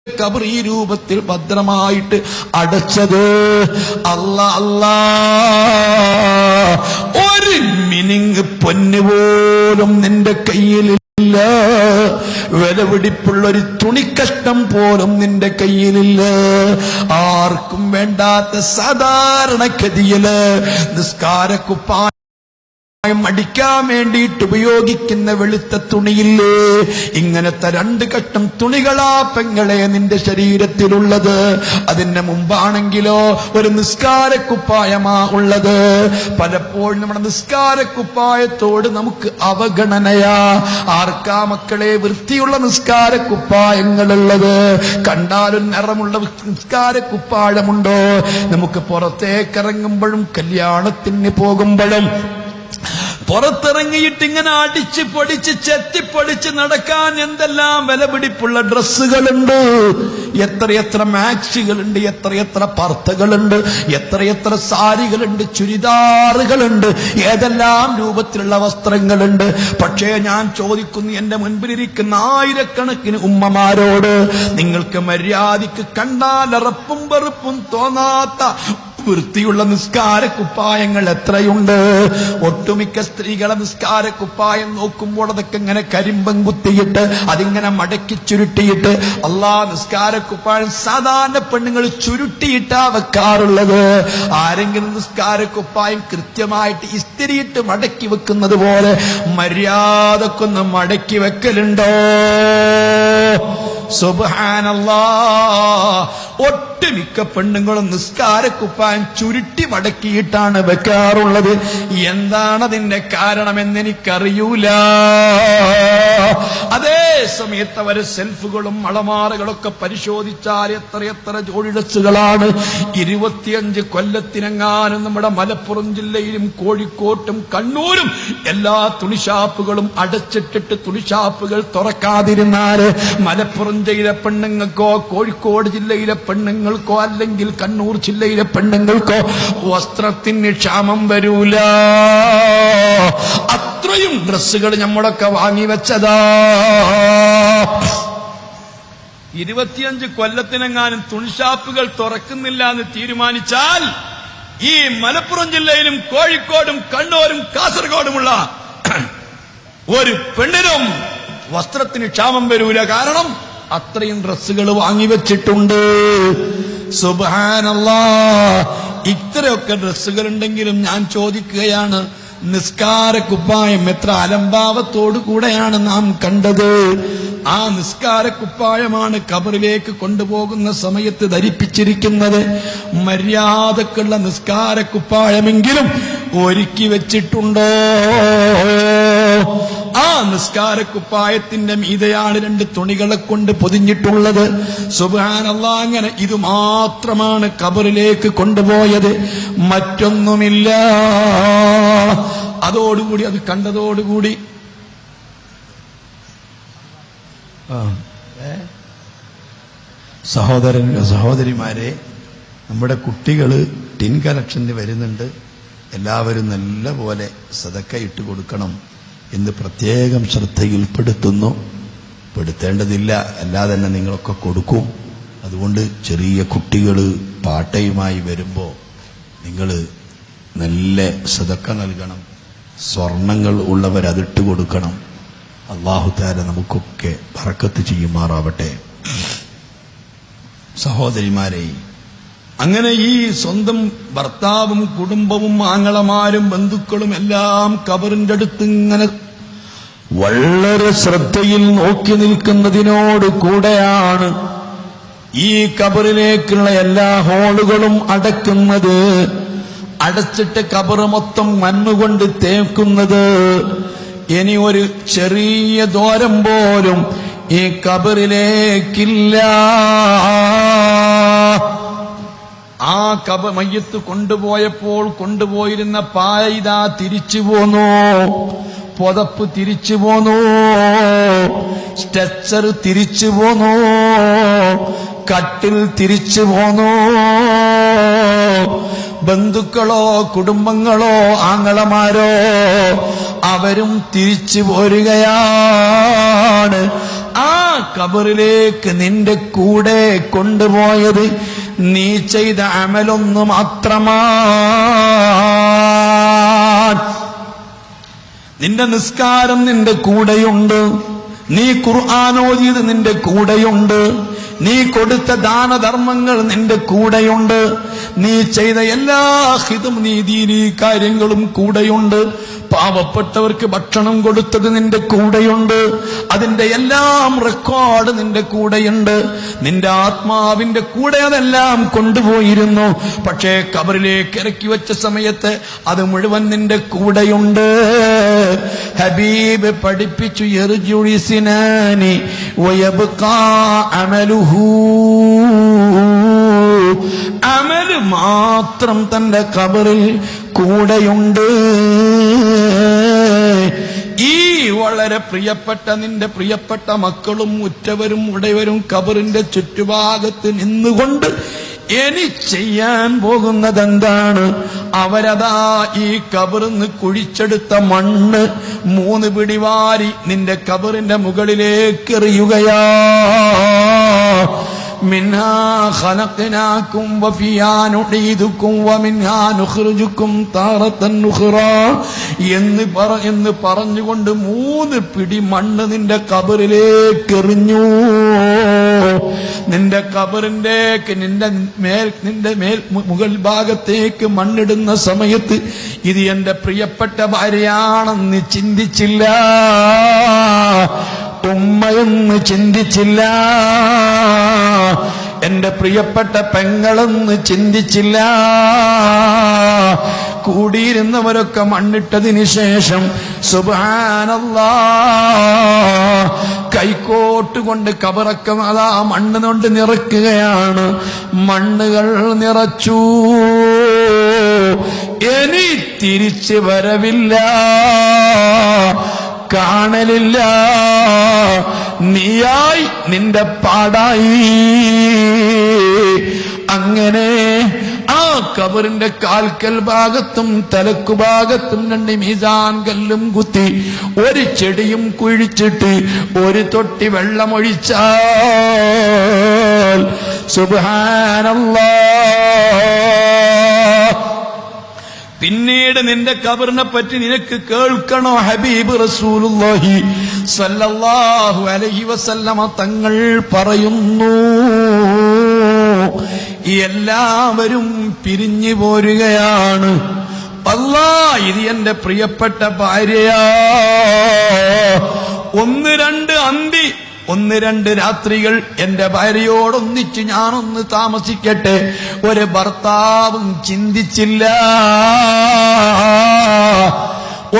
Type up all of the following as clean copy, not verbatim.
ഖബർ ഈ രൂപത്തിൽ ഭദ്രമായിട്ട് അടച്ചത്. അല്ലാ ഒരു മിനിങ് പൊന്നു പോലും നിന്റെ കയ്യിലില്ല, വിലപിടിപ്പുള്ളൊരു തുണിക്കഷ്ടം പോലും നിന്റെ കയ്യിലില്ല. ആർക്കും വേണ്ടാത്ത സാധാരണഗതിയില് നിസ്കാരക്കുപ്പായം അടിക്കാൻ വേണ്ടിയിട്ട് ഉപയോഗിക്കുന്ന വെളുത്ത തുണിയില്ലേ, ഇങ്ങനത്തെ 2 കെട്ടും തുണികളാ പെങ്ങളെ നിന്റെ ശരീരത്തിലുള്ളത്. അതിന് മുമ്പാണെങ്കിലോ ഒരു നിസ്കാരക്കുപ്പായമാ ഉള്ളത്. പലപ്പോഴും നമ്മുടെ നിസ്കാരക്കുപ്പായത്തോട് നമുക്ക് അവഗണനയാ. ആർക്കാ മക്കളെ വൃത്തിയുള്ള നിസ്കാരക്കുപ്പായങ്ങളുള്ളത്? കണ്ടാലും നിറമുള്ള നിസ്കാരക്കുപ്പായമുണ്ടോ? നമുക്ക് പുറത്തേക്കിറങ്ങുമ്പോഴും കല്യാണത്തിന് പോകുമ്പോഴും പുറത്തിറങ്ങിയിട്ട് ഇങ്ങനെ അടിച്ച് പൊടിച്ച് ചെത്തിപ്പൊടിച്ച് നടക്കാൻ എന്തെല്ലാം വിലപിടിപ്പുള്ള ഡ്രസ്സുകളുണ്ട്, എത്രയെത്ര മാക്സികളുണ്ട്, എത്രയെത്ര പർദ്ദകളുണ്ട്, എത്രയെത്ര സാരികളുണ്ട്, ചുരിദാറുകളുണ്ട്, ഏതെല്ലാം രൂപത്തിലുള്ള വസ്ത്രങ്ങളുണ്ട്. പക്ഷേ ഞാൻ ചോദിക്കുന്നു എന്റെ മുൻപിലിരിക്കുന്ന ആയിരക്കണക്കിന് ഉമ്മമാരോട്, നിങ്ങൾക്ക് മര്യാദയ്ക്ക് കണ്ടാൽ അറപ്പും വെറുപ്പും തോന്നാത്ത വൃത്തിയുള്ള നിസ്കാരക്കുപ്പായങ്ങൾ എത്രയുണ്ട്? ഒട്ടുമിക്ക സ്ത്രീകളെ നിസ്കാരക്കുപ്പായം നോക്കുമ്പോൾ അതൊക്കെ ഇങ്ങനെ കരിമ്പം കുത്തിയിട്ട് അതിങ്ങനെ മടക്കി ചുരുട്ടിയിട്ട്, നിസ്കാരക്കുപ്പായം സാധാരണ പെണ്ണുങ്ങൾ ചുരുട്ടിയിട്ടാ വെക്കാറുള്ളത്. ആരെങ്കിലും നിസ്കാരക്കുപ്പായം കൃത്യമായിട്ട് ഇസ്തിരിയിട്ട് മടക്കി വെക്കുന്നത് പോലെ മര്യാദക്കൊന്ന് മടക്കി വെക്കലുണ്ടോ? സുബ്ഹാനല്ലാഹ്. ഒട്ടുമിക്ക പെണ്ണുങ്ങളും നിസ്കാരക്കുപ്പായം ചുരുട്ടി മടക്കിയിട്ടാണ് വെക്കാറുള്ളത്. എന്താണതിന്റെ കാരണമെന്ന് എനിക്കറിയൂല. അതേ സമയത്ത് അവര് സെൽഫുകളും അളമാറുകളൊക്കെ പരിശോധിച്ചാൽ എത്രയെത്ര ജോഡി ഡ്രസ്സുകളാണ്. 25 കൊല്ലത്തിനെങ്ങാനും നമ്മുടെ മലപ്പുറം ജില്ലയിലും കോഴിക്കോട്ടും കണ്ണൂരും എല്ലാ തുണിഷാപ്പുകളും അടച്ചിട്ടിട്ട് തുണിഷാപ്പുകൾ തുറക്കാതിരുന്നാല് മലപ്പുറം ജില്ലയിലെ പെണ്ണുങ്ങൾക്കോ കോഴിക്കോട് ജില്ലയിലെ പെണ്ണുങ്ങൾക്കോ അല്ലെങ്കിൽ കണ്ണൂർ ജില്ലയിലെ പെണ്ണുങ്ങൾക്കോ വസ്ത്രത്തിന് ക്ഷാമം വരൂല. അത്രയും ഡ്രസ്സുകൾ നമ്മളൊക്കെ വാങ്ങിവെച്ചതാ. 25 കൊല്ലത്തിനെങ്ങാനും തുണിഷാപ്പുകൾ തുറക്കുന്നില്ല എന്ന് തീരുമാനിച്ചാൽ ഈ മലപ്പുറം ജില്ലയിലും കോഴിക്കോടും കണ്ണൂരും കാസർഗോഡുമുള്ള ഒരു പെണ്ണിനും വസ്ത്രത്തിന് ക്ഷാമം വരൂല. കാരണം അത്രയും ഡ്രസ്സുകൾ വാങ്ങിവെച്ചിട്ടുണ്ട്. സുബ്ഹാനല്ലാഹ്. ഇത്രയൊക്കെ ഡ്രസ്സുകൾ ഉണ്ടെങ്കിലും ഞാൻ ചോദിക്കുകയാണ്, നിസ്കാരക്കുപ്പായം എത്ര അലംഭാവത്തോടു കൂടെയാണ് നാം കണ്ടത്. ആ നിസ്കാരക്കുപ്പായമാണ് ഖബറിലേക്ക് കൊണ്ടുപോകുന്ന സമയത്ത് ധരിപ്പിച്ചിരിക്കുന്നത്. മര്യാദക്കുള്ള നിസ്കാരക്കുപ്പായമെങ്കിലും ഒരുക്കി വെച്ചിട്ടുണ്ടോ? ആ നിസ്കാരക്കുപ്പായത്തിന്റെ മീതെയാണ് 2 തുണികളെ കൊണ്ട് പൊതിഞ്ഞിട്ടുള്ളത്. സുബ്ഹാനല്ലാഹ്. അങ്ങനെ ഇത് മാത്രമാണ് ഖബറിലേക്ക് കൊണ്ടുപോയത്, മറ്റൊന്നുമില്ല. അതോടുകൂടി, അത് കണ്ടതോടുകൂടി സഹോദരിമാരെ, നമ്മുടെ കുട്ടികള് ടിൻ കലക്ഷന് വരുന്നുണ്ട്. എല്ലാവരും നല്ല പോലെ സദക്ക ഇട്ട് കൊടുക്കണം എന്ന് പ്രത്യേകം ശ്രദ്ധയിൽപ്പെടുത്തുന്നു. പെടുത്തേണ്ടതില്ല, അല്ലാതെ തന്നെ നിങ്ങളൊക്കെ കൊടുക്കും. അതുകൊണ്ട് ചെറിയ കുട്ടികൾ പാട്ടയുമായി വരുമ്പോൾ നിങ്ങൾ നല്ല സദക്ക നൽകണം. സ്വർണങ്ങൾ ഉള്ളവർ അതിട്ട് കൊടുക്കണം. അല്ലാഹു തആല നമുക്കൊക്കെ ബറക്കത്ത് ചെയ്യുമാറാവട്ടെ. സഹോദരിമാരെ, അങ്ങനെ ഈ സ്വന്തം ഭർത്താവും കുടുംബവും ആങ്ങളമാരും ബന്ധുക്കളും എല്ലാം ഖബറിന്റെ അടുത്ത് ഇങ്ങനെ വളരെ ശ്രദ്ധയിൽ നോക്കി നിൽക്കുന്നതിനോട് കൂടെയാണ് ഈ ഖബറിലേക്കുള്ള എല്ലാ ഹോളുകളും അടയ്ക്കുന്നത്. അടച്ചിട്ട് ഖബർ മൊത്തം മണ്ണുകൊണ്ട് തേക്കുന്നത്. ഇനി ഒരു ചെറിയ ദ്വാരം പോലും ഈ ഖബറിലേക്കില്ല. ആ മയ്യത്ത് കൊണ്ടുപോയപ്പോൾ കൊണ്ടുപോയിരുന്ന പായ തിരിച്ചു പോന്നു, പുതപ്പ് തിരിച്ചു പോന്നു, സ്ട്രെച്ചർ തിരിച്ചു പോന്നു, കട്ടിൽ തിരിച്ചു പോന്നു. ബന്ധുക്കളോ കുടുംബങ്ങളോ ആങ്ങളമാരോ അവരും തിരിച്ചു പോരുകയാണ്. ആ ഖബറിലേക്ക് നിന്റെ കൂടെ കൊണ്ടുപോയത് നീ ചെയ്ത അമലൊന്നു മാത്രമാണ്. നിന്റെ നിസ്കാരം നിന്റെ കൂടെയുണ്ട്, നീ ഖുർആൻ ഓതിയത് നിന്റെ കൂടെയുണ്ട്, നീ കൊടുത്ത ദാനധർമ്മങ്ങൾ നിന്റെ കൂടെയുണ്ട്, നീ ചെയ്ത എല്ലാ ഹിതും നീ ദീനീ കാര്യങ്ങളും കൂടെയുണ്ട്, പാവപ്പെട്ടവർക്ക് ഭക്ഷണം കൊടുത്തത് നിന്റെ കൂടെയുണ്ട്, അതിന്റെ എല്ലാം റെക്കോർഡ് നിന്റെ കൂടെയുണ്ട്. നിന്റെ ആത്മാവിന്റെ കൂടെ അതെല്ലാം കൊണ്ടുപോയിരുന്നു. പക്ഷേ ഖബറിലേക്ക് ഇറക്കി വെച്ച സമയത്ത് അത് മുഴുവൻ നിന്റെ കൂടെയുണ്ട്. ഹബീബ് പഠിപ്പിച്ചു, യർജുഇ സിനാനി വയബ്ഖാ അമലുഹു, അമല് മാത്രം തന്റെ ഖബറിൽ കൂടെയുണ്ട്. ഈ വളരെ പ്രിയപ്പെട്ട നിന്റെ പ്രിയപ്പെട്ട മക്കളും ഉറ്റവരും ഉടയവരും ഖബറിന്റെ ചുറ്റുഭാഗത്ത് നിന്നുകൊണ്ട് ഇനി ചെയ്യാൻ പോകുന്നതെന്താണ്? അവരതാ ഈ ഖബറിന്ന് കുഴിച്ചെടുത്ത മണ്ണ് 3 പിടിവാരി നിന്റെ ഖബറിന്റെ മുകളിലേക്ക് എറിയുകയാ. മിൻഹാ ഖലഖനാകും വഫിഹാ നുഈദുകും വമിൻഹാ നുഖ്രിജുകും താറത്തൻ ഉഖ്റാ എന്ന് പറഞ്ഞുകൊണ്ട് 3 പിടി മണ്ണ് നിന്റെ ഖബറിലേക്ക് എറിഞ്ഞു. നിന്റെ ഖബറിന്റേക്ക് നിന്റെ മേൽ മുകൾ ഭാഗത്തേക്ക് മണ്ണിടുന്ന സമയത്ത് ഇത് എന്റെ പ്രിയപ്പെട്ട ഭാര്യയാണെന്ന് ചിന്തിച്ചില്ല, ഉമ്മയെന്ന് ചിന്തിച്ചില്ല, എന്റെ പ്രിയപ്പെട്ട പെങ്ങളെന്ന് ചിന്തിച്ചില്ല. കൂടിയിരുന്നവരൊക്കെ മണ്ണിട്ടതിന് ശേഷം സുബ്ഹാനല്ലാഹ് കൈക്കോട്ട് കൊണ്ട് കബറൊക്കെ അതാ മണ്ണ് കൊണ്ട് നിറയ്ക്കുകയാണ്. മണ്ണുകൾ നിറച്ചു. ഇനി തിരിച്ച് വരവില്ല, കാണലില്ല, നീയായി നിന്റെ പാടായി. അങ്ങനെ ആ ഖബറിന്റെ കാൽക്കൽ ഭാഗത്തും തലക്കുഭാഗത്തും 2 മീസാൻ കല്ലും കുത്തി ഒരു ചെടിയും കുഴിച്ചിട്ട് ഒരു തൊട്ടി വെള്ളമൊഴിച്ചാൽ സുബ്ഹാനല്ലാഹ്. പിന്നീട് നിന്റെ ഖബറിനെ പറ്റി നിനക്ക് കേൾക്കണോ? ഹബീബ് റസൂലുള്ളാഹി സ്വല്ലല്ലാഹു അലൈഹി വസല്ലമ തങ്ങൾ പറയുന്നു, എല്ലാവരും പിരിഞ്ഞു പോരുകയാണ്. അല്ലാഹ്, ഇത് എന്റെ പ്രിയപ്പെട്ട ഭാര്യയാ. 1-2 അന്തി 1-2 രാത്രികൾ എന്റെ ഭാര്യയോടൊന്നിച്ച് ഞാനൊന്ന് താമസിക്കട്ടെ. ഒരു ഭർത്താവും ചിന്തിച്ചില്ല.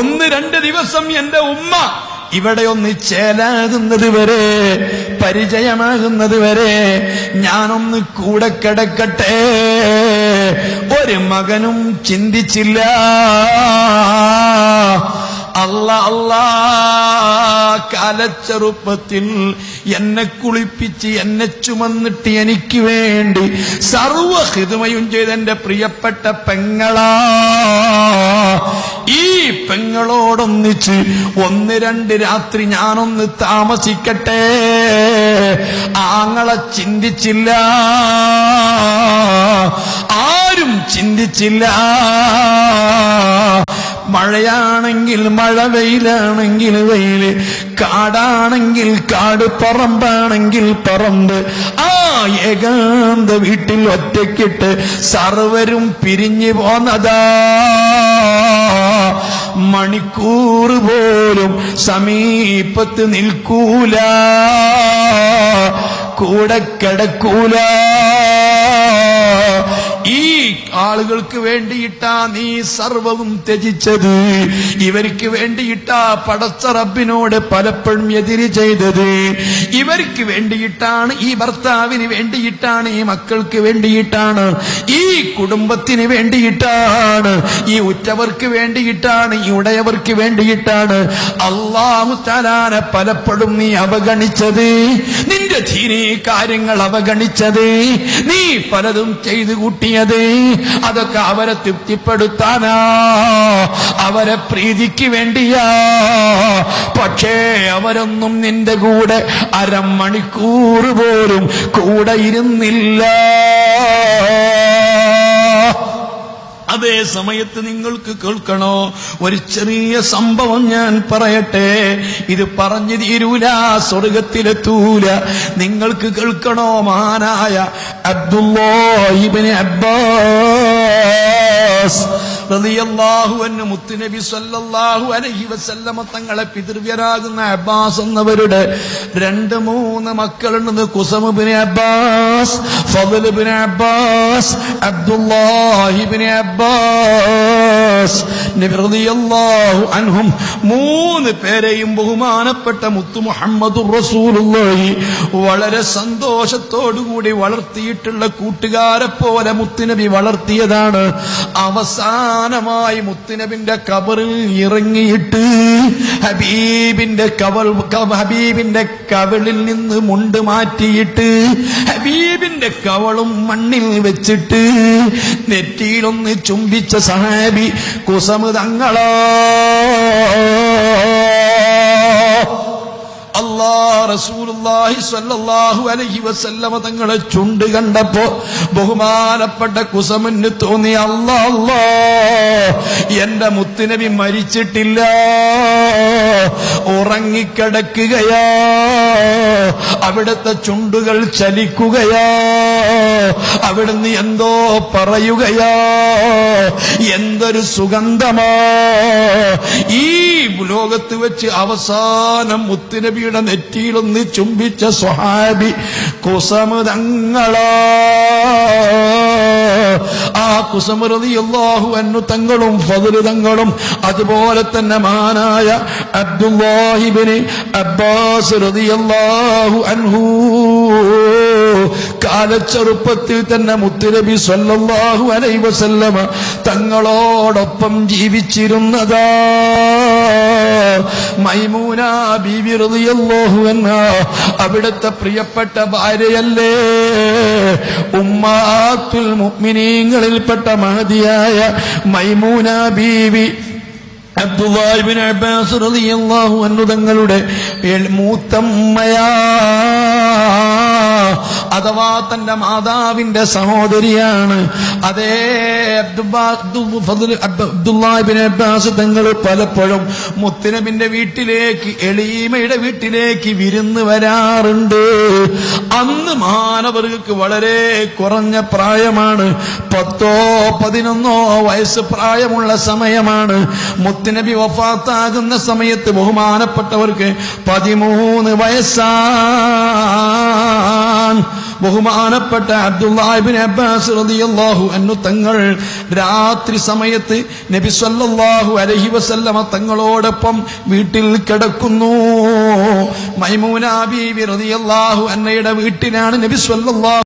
1-2 ദിവസം എന്റെ ഉമ്മ ഇവിടെ ഒന്ന് ചേലാകുന്നത് വരെ, പരിചയമാകുന്നത് വരെ ഞാനൊന്ന് കൂടെ കിടക്കട്ടെ. ഒരു മകനും ചിന്തിച്ചില്ല. അല്ലാ, കാലച്ചെറുപ്പത്തിൽ എന്നെ കുളിപ്പിച്ച് എന്നെ ചുമന്നിട്ട് എനിക്ക് വേണ്ടി സർവ ഖിദ്മയും ചെയ്ത എന്റെ പ്രിയപ്പെട്ട പെങ്ങളാ. ഈ പെങ്ങളോടൊന്നിച്ച് 1-2 രാത്രി ഞാനൊന്ന് താമസിക്കട്ടെ. ആങ്ങളെ ചിന്തിച്ചില്ല, ആരും ചിന്തിച്ചില്ല. മഴയാണെങ്കിൽ മഴ, വെയിലാണെങ്കിൽ വെയില്, കാടാണെങ്കിൽ കാട്, പറമ്പാണെങ്കിൽ പറമ്പ്. ആ ഏകാന്ത വീട്ടിൽ ഒറ്റയ്ക്കിട്ട് സർവരും പിരിഞ്ഞു പോന്നതാ. മണിക്കൂർ പോലും സമീപത്ത് നിൽക്കൂല, കൂടെ കിടക്കൂല. ഈ ആളുകൾക്ക് വേണ്ടിയിട്ടാ നീ സർവവും ത്യജിച്ചത്. ഇവർക്ക് വേണ്ടിയിട്ടാ പടച്ച റബ്ബിനോട് പലപ്പോഴും എതിര് ചെയ്തത്. ഇവർക്ക് വേണ്ടിയിട്ടാണ്, ഈ ഭർത്താവിന് വേണ്ടിയിട്ടാണ്, ഈ മക്കൾക്ക് വേണ്ടിയിട്ടാണ്, ഈ കുടുംബത്തിന് വേണ്ടിയിട്ടാണ്, ഈ ഉറ്റവർക്ക് വേണ്ടിയിട്ടാണ്, ഈ ഉടയവർക്ക് വേണ്ടിയിട്ടാണ് അല്ലാഹു തആലാനെ പലപ്പോഴും നീ അവഗണിച്ചത്. നിന്റെ ദീനീ കാര്യങ്ങൾ അവഗണിച്ചത്, നീ പലതും ചെയ്തു കൂട്ടിയത്. അതൊക്കെ അവരെ തൃപ്തിപ്പെടുത്താനാ, അവരെ പ്രീതിക്ക് വേണ്ടിയാ. പക്ഷേ അവരൊന്നും നിന്റെ കൂടെ അരമണിക്കൂർ പോലും കൂടെ ഇരുന്നില്ല. അതേ സമയത്ത് നിങ്ങൾക്ക് കേൾക്കണോ, ഒരു ചെറിയ സംഭവം ഞാൻ പറയട്ടെ. ഇത് പറഞ്ഞു തീരൂല, സ്വർഗത്തിലെത്തൂല. നിങ്ങൾക്ക് കേൾക്കണോ, മഹാനായ അബ്ദുല്ലാഹ് ഇബ്നു അബ്ബാസ് റളിയല്ലാഹു അൻഹു മുത്തുനബി സല്ലല്ലാഹു അലൈഹി വസല്ലമ തങ്ങളെ പിതൃവ്യരാകുന്ന അബ്ബാസ് എന്നവരുടെ 2-3 മക്കളുണ്ടെന്ന്. ഖുസം ഇബ്നു അബ്ബാസ്, ഫളൽ ഇബ്നു അബ്ബാസ്, അബ്ദുല്ലാഹ് ഇബ്നു അബ്ബാസ് നബി റളിയല്ലാഹു അൻഹും 3 പേരെയും ബഹുമാനപ്പെട്ട മുത്തു മുഹമ്മദുർ റസൂലുള്ളാഹി വളരെ സന്തോഷത്തോടുകൂടി വളർത്തിയിട്ടുള്ള കൂട്ടുകാരെ പോലെ മുത്തുനബി വളർത്തിയതാണ്. അവസാനമായി മുത്തുനബിന്റെ ഖബറിൽ ഇറങ്ങിയിട്ട് ഹബീബിന്റെ കവിളിൽ നിന്ന് മുണ്ട് മാറ്റിയിട്ട് ഹബീബിന്റെ കവളും മണ്ണിൽ വെച്ചിട്ട് നെറ്റിയിലൊന്ന് ചുംബിച്ച സഹാബി ഖുസം തങ്ങളാ. റസൂലുള്ളാഹി സ്വല്ലല്ലാഹു അലൈഹി വസല്ലമ തങ്ങളെ ചുണ്ട് കണ്ടപ്പോ ബഹുമാനപ്പെട്ട ഖുസമിന് തോന്നി, അല്ലാ, എന്റെ മുത്തുനബി മരിച്ചിട്ടില്ല, ഉറങ്ങിക്കിടക്കുകയാ, അവിടുത്തെ ചുണ്ടുകൾ ചലിക്കുകയാ, അവിടുന്ന് എന്തോ പറയുകയാ, എന്തൊരു സുഗന്ധമാ. ഈ ലോകത്ത് വെച്ച് അവസാനം മുത്തുനബിയുടെ നെറ്റിയിലൊന്ന് ചുംബിച്ച സ്വഹാബി ഖുസം തങ്ങളാ. ആ ഖുസം റളിയല്ലാഹു അൻഹു തങ്ങളും ഫദ്ൽ തങ്ങളും അതുപോലെ തന്നെ മഹാനായ അബ്ദുല്ലാഹി ഇബ്നു അബ്ബാസ് റളിയല്ലാഹു അൻഹു കാലച്ചെറുപ്പത്തിൽ തന്നെ മുത്തുനബി സ്വല്ലല്ലാഹു അലൈഹി വസല്ലമ തങ്ങളോടൊപ്പം ജീവിച്ചിരുന്നതാ. മൈമൂന ബീവി റളിയല്ലാഹു അൻഹാ അവിടുത്തെ പ്രിയപ്പെട്ട ഭാര്യയല്ലേ, ഉമ്മാത്തുൽ മുഅ്മിനീങ്ങളിൽപ്പെട്ട മഹദിയായ മൈമൂന ബീവി അബ്ദുല്ലാഹ് ഇബ്നു അബ്ബാസ് റളിയല്ലാഹു അൻഹു തങ്ങളുടെ മൂത്തമ്മയാ, അഥവാ തന്റെ മാതാവിന്റെ സഹോദരിയാണ്. അതേ അബ്ദുല്ലാഹ് ഇബ്നു അബ്ബാസ് തങ്ങൾ പലപ്പോഴും മുത്തുനബിന്റെ വീട്ടിലേക്ക്, എളീമയുടെ വീട്ടിലേക്ക് വിരുന്ന് വരാറുണ്ട്. അന്ന് മാനവർക്ക് വളരെ കുറഞ്ഞ പ്രായമാണ്, 10-11 വയസ്സ് പ്രായമുള്ള സമയമാണ്. മുത്തുനബി വഫാത്താകുന്ന സമയത്ത് ബഹുമാനപ്പെട്ടവർക്ക് 13 വയസ്സാണ്. ബഹുമാനപ്പെട്ട അബ്ദുല്ലാഹ് ഇബ്നു അബ്ബാസ് റളിയല്ലാഹു അൻഹു തങ്ങൾ രാത്രി സമയത്ത് നബി സല്ലല്ലാഹു അലൈഹി വസല്ലമ തങ്ങളോടൊപ്പം വീട്ടിൽ കിടക്കുന്നു. മൈമൂന ബീവി റളിയല്ലാഹു അൻഹയുടെ വീട്ടിലാണ് നബി സല്ലല്ലാഹു